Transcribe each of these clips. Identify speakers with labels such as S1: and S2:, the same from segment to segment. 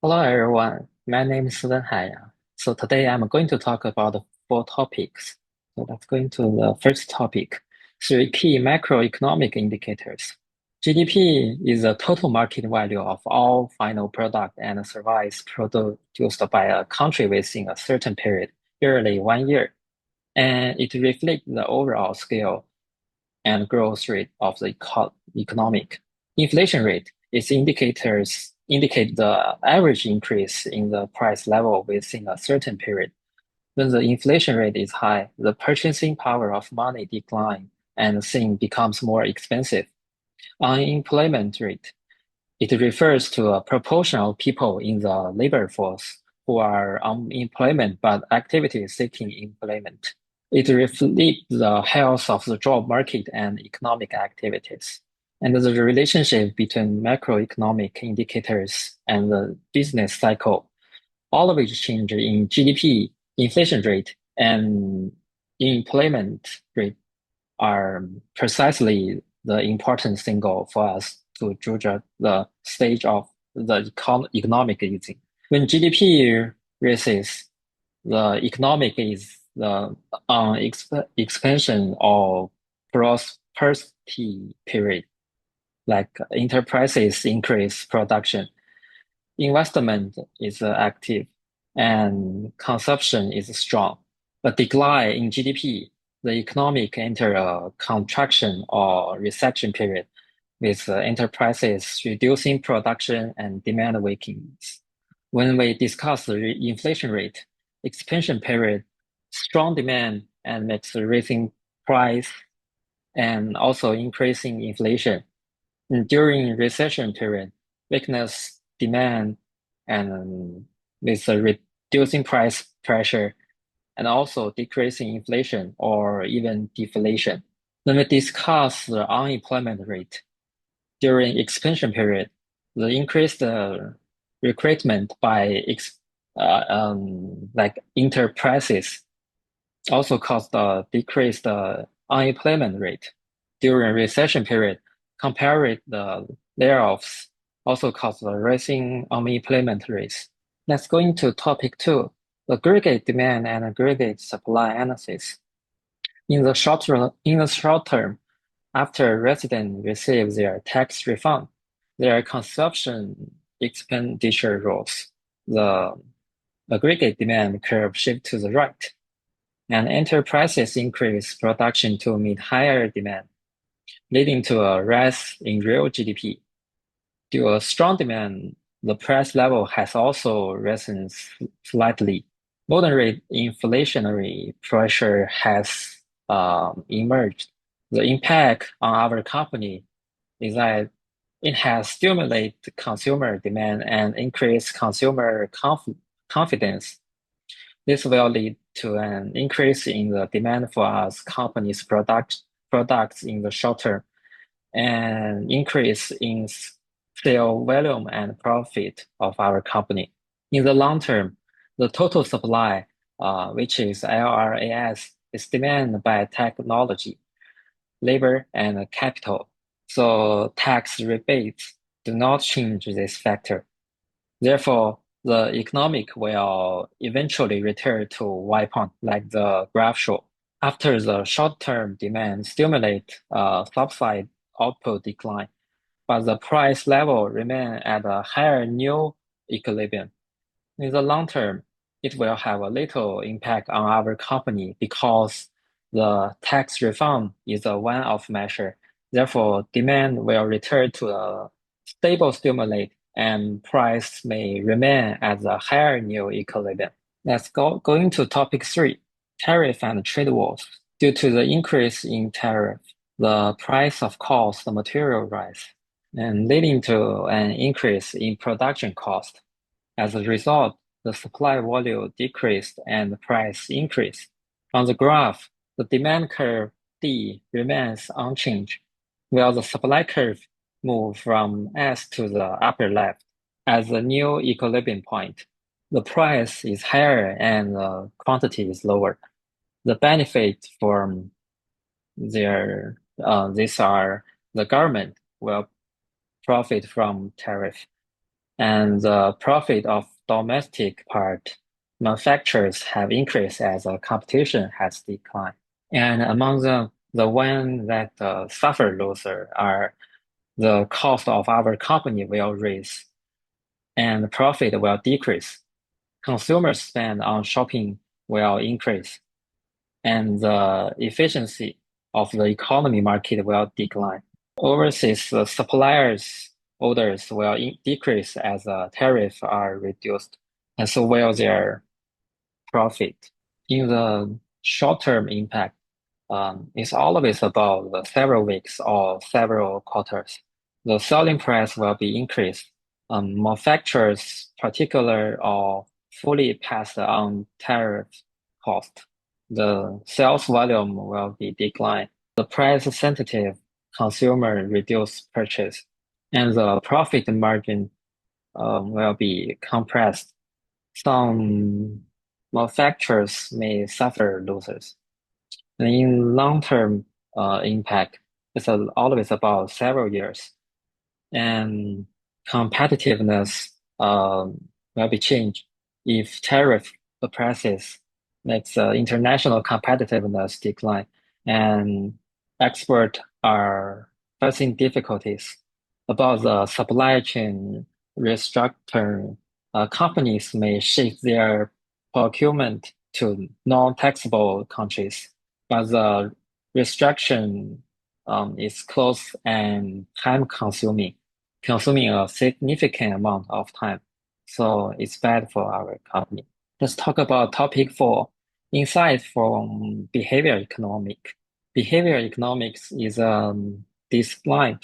S1: Hello everyone, my name is Wenhai. So today I'm going to talk about the four topics. So let's go into the first topic, three key macroeconomic indicators. GDP is the total market value of all final product and service produced by a country within a certain period, usually 1 year, and it reflects the overall scale and growth rate of the economic. Inflation rate its indicators indicate the average increase in the price level within a certain period. When the inflation rate is high, the purchasing power of money declines and things becomes more expensive. Unemployment rate it refers to a proportion of people in the labor force who are unemployment but actively seeking employment. It reflects the health of the job market and economic activities, and the relationship between macroeconomic indicators and the business cycle, all of which change in GDP, inflation rate, and employment rate are precisely the important signal for us to judge the stage of the economic easing. When GDP raises, the economic is the expansion of prosperity period, like enterprises increase production, investment is active, and consumption is strong. A decline in GDP, the economic enter a contraction or recession period, with enterprises reducing production and demand weakens. When we discuss the inflation rate, expansion period, strong demand and makes raising price and also increasing inflation. And during recession period, weakness demand and with a reducing price pressure and also decreasing inflation or even deflation. When we discuss the unemployment rate during expansion period, the increased recruitment by like enterprises also caused a decreased unemployment rate. During recession period, compared the layoffs also caused a rising unemployment rates. Let's go into topic two, aggregate demand and aggregate supply analysis. In the short term, after residents receive their tax refund, their consumption expenditure rose. The aggregate demand curve shift to the right, and enterprises increase production to meet higher demand, leading to a rise in real GDP. Due to a strong demand, the price level has also risen slightly. Moderate inflationary pressure has emerged. The impact on our company is that it has stimulated consumer demand and increased consumer confidence. This will lead to an increase in the demand for us company's products in the short term and increase in sale volume and profit of our company. In the long term, the total supply, which is LRAS, is demanded by technology, labor, and capital. So tax rebates do not change this factor. Therefore, the economic will eventually return to Y point, like the graph show. After the short-term demand stimulate subside output decline, but the price level remain at a higher new equilibrium. In the long term, it will have a little impact on our company because the tax refund is a one-off measure. Therefore, demand will return to a stable stimulate and price may remain at the higher new equilibrium. Let's go into topic three, tariff and trade wars. Due to the increase in tariff, the price of cost material rise and leading to an increase in production cost. As a result, the supply volume decreased and the price increased. On the graph, the demand curve D remains unchanged, while the supply curve moves from S to the upper left as the new equilibrium point. The price is higher and the quantity is lower. The benefit from these are the government will profit from tariff. and the profit of domestic part manufacturers have increased as the competition has declined. And among them, the one that suffer loser are the cost of our company will raise and profit will decrease. Consumer spend on shopping will increase, and the efficiency of the economy market will decline. Overseas suppliers' orders will decrease as tariffs are reduced, and so will their profit. In the short-term impact, it's always about the several weeks or several quarters. The selling price will be increased. Manufacturers, particular or fully pass on tariff cost. The sales volume will be declined. The price-sensitive consumer reduce purchase, and the profit margin will be compressed. Some manufacturers may suffer losses. And in long-term impact, it's always about several years, and competitiveness will be changed if tariff prices makes international competitiveness decline, and export are facing difficulties about the supply chain restructuring. Companies may shift their procurement to non-taxable countries, but the restriction is close and time-consuming, consuming a significant amount of time. So it's bad for our company. Let's talk about topic 4, insight from behavior economic. Behavior economics is a discipline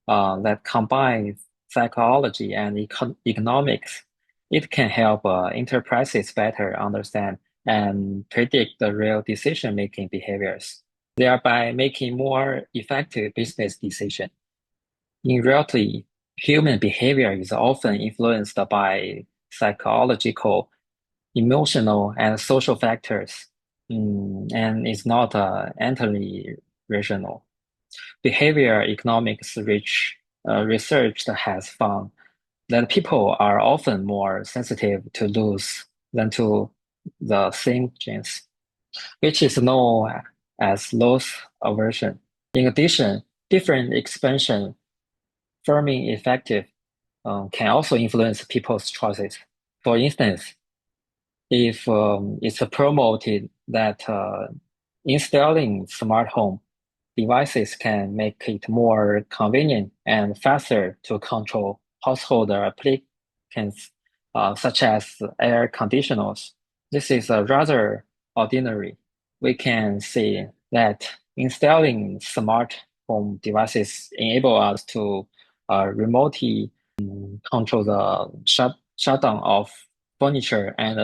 S1: that combines psychology and economics. It can help enterprises better understand and predict the real decision-making behaviors, thereby making more effective business decisions. In reality, human behavior is often influenced by psychological, emotional, and social factors, and is not entirely rational. Behavior economics research has found that people are often more sensitive to loss than to the same gains, which is known as loss aversion. In addition, different expansion firming effective can also influence people's choices. For instance, if it's promoted that installing smart home devices can make it more convenient and faster to control household applications, such as air conditioners. This is rather ordinary. We can see that installing smart home devices enable us to remotely control the shutdown of furniture and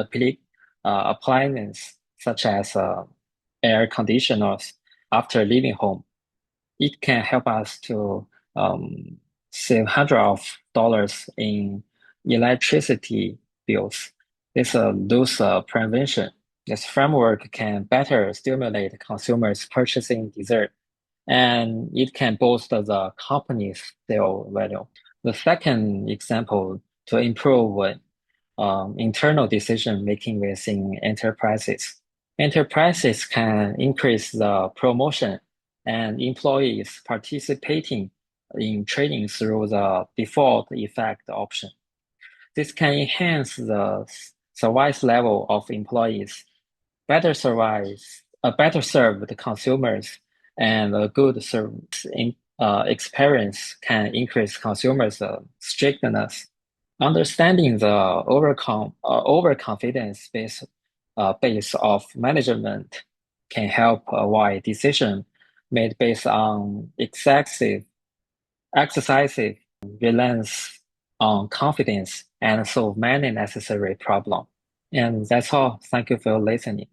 S1: appliances such as air conditioners after leaving home. It can help us to save hundreds of dollars in electricity bills. This loss prevention. This framework can better stimulate consumers' purchasing desire, and it can boost the company's sale value. The second example to improve internal decision making within enterprises. Enterprises can increase the promotion and employees participating in training through the default effect option. This can enhance the service level of employees, better serve the consumers, and a good service experience can increase consumers' strictness. Understanding the overconfidence base of management can help avoid decision made based on excessive reliance on confidence and solve many necessary problems. And that's all. Thank you for listening.